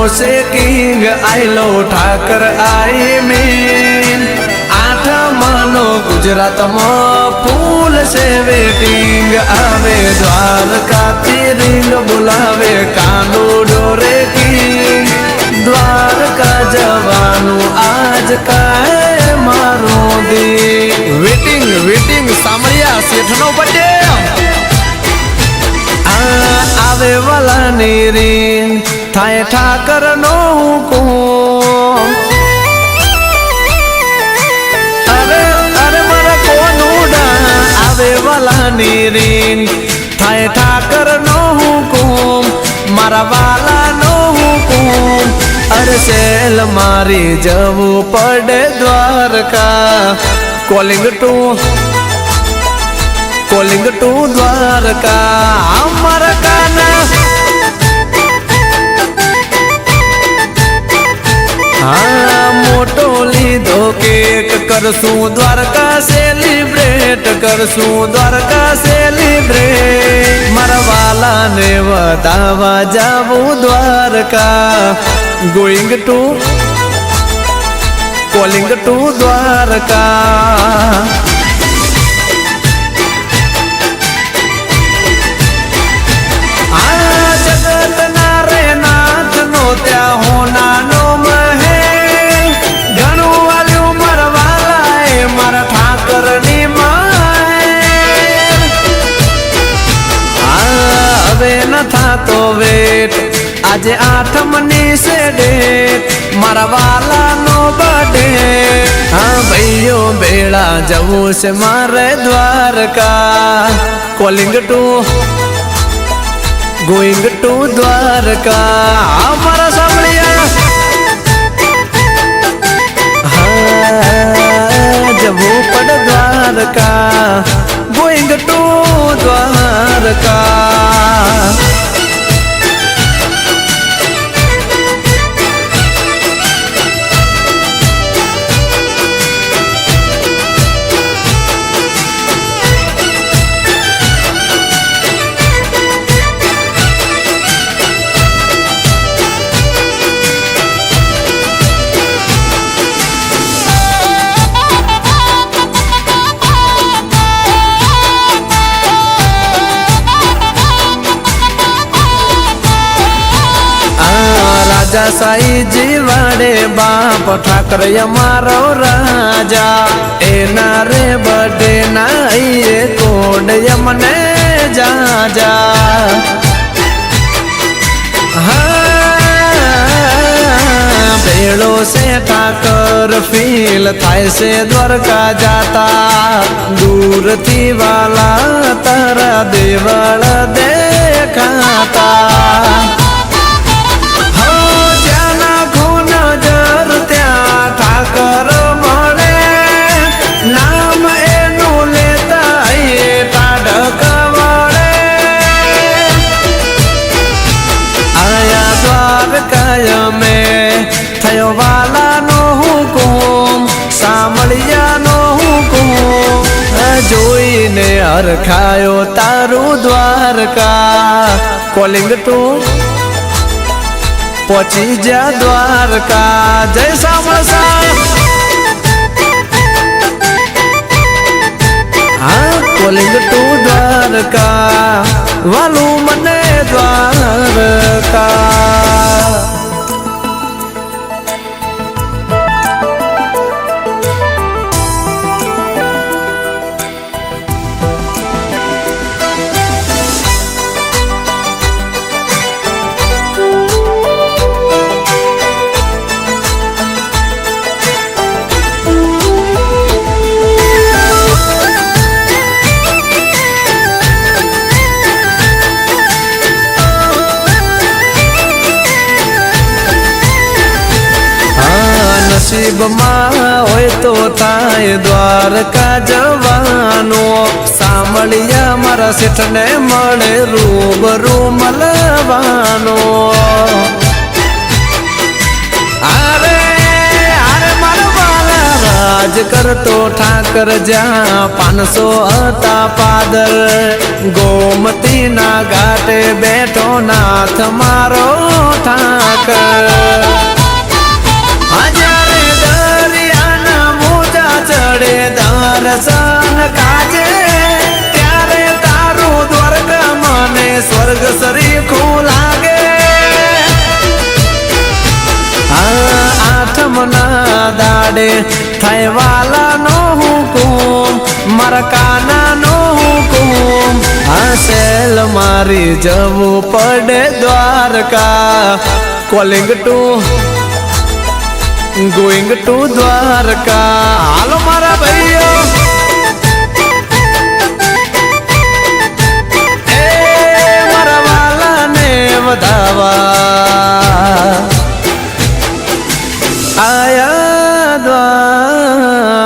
से किंग आयलो Thakur I mean आठमानो Gujarat में फूल से वेटिंग आवे द्वारका रिंग बुलावे कानो डोरे किंग द्वारका जवानु आज का मारो दी वेटिंग वेटिंग सामरिया सेठनो बर्थडे आवे वाला नीरीन थाय ठाकर नो हुकुम अरे अरे मारा कोनुडा आवे वाला नीरीन थाय ठाकर नो हुकुम मारा वाला नो हुकुम अरे सेल मारी जवू पड़े द्वारका कॉलिंग टू द्वारका अमर काना हाँ मोटो लीधो केक करसू द्वारका सेलिब्रेट करसू द्वारका सेलिब्रेट मरवाला ने वदावा जावू Dwarka going to calling to Dwarka जगत नारे नाथ नो त्या होना नो महे घणु वाल्यू मरवाला मर ठाकर नी हवे न था तो वेट आज आठमनी से डेट मरवाला नो बर्थडे हाँ भैयो बेड़ा जवू से मारे Dwarka calling to going to Dwarka हमारा सामरिया हाँ जब वो पड़ द्वारका गोइंग टू द्वारका राजा साई जीवाड़े बाप ठाकर मारो राजा एना रे बर्थडे नाइए कोड यमने जा जा हाँ भेड़ो से ठाकर फील थाय से द्वारका जाता दूर थी वाला तारा देवल देखाता ठाकर मळे नाम एनु लेता टाढक वळे आया द्वारकाय में थयो वाला नो हुकुम सामळिया नो हुकुम जोईने हरखायो तारू द्वारका कॉलिंग टू पहुंची जा द्वारका जय सामसा हाँ कॉलिंग टू द्वारका वालू मने द्वारका नसीब में होय तो थाय द्वारका जवानो सामळिया मारा सेठ ने मळे रूबरू मलवानो अरे अरे मारा वाला राज કરતો ઠાકર જ્યાં 500 હતા પાદર ગોમતી ના ઘાટે બેઠો નાથ મારો ઠાકર જ્યારે દરિયાના મોજા ચડે દર્શન કાજે ત્યારે તારું દ્વારકા મને સ્વર્ગ સરીખું લાગે આઠમના દાડે થાય વાલાનો હુકુમ મારા કાનાનો હુકુમ આ સેલ મારી જવું પડે Dwarka calling to going to Dwarka હાલો મારા ભાઈઓ એ મારા વાલાને વધાવા આયા દ્વારકા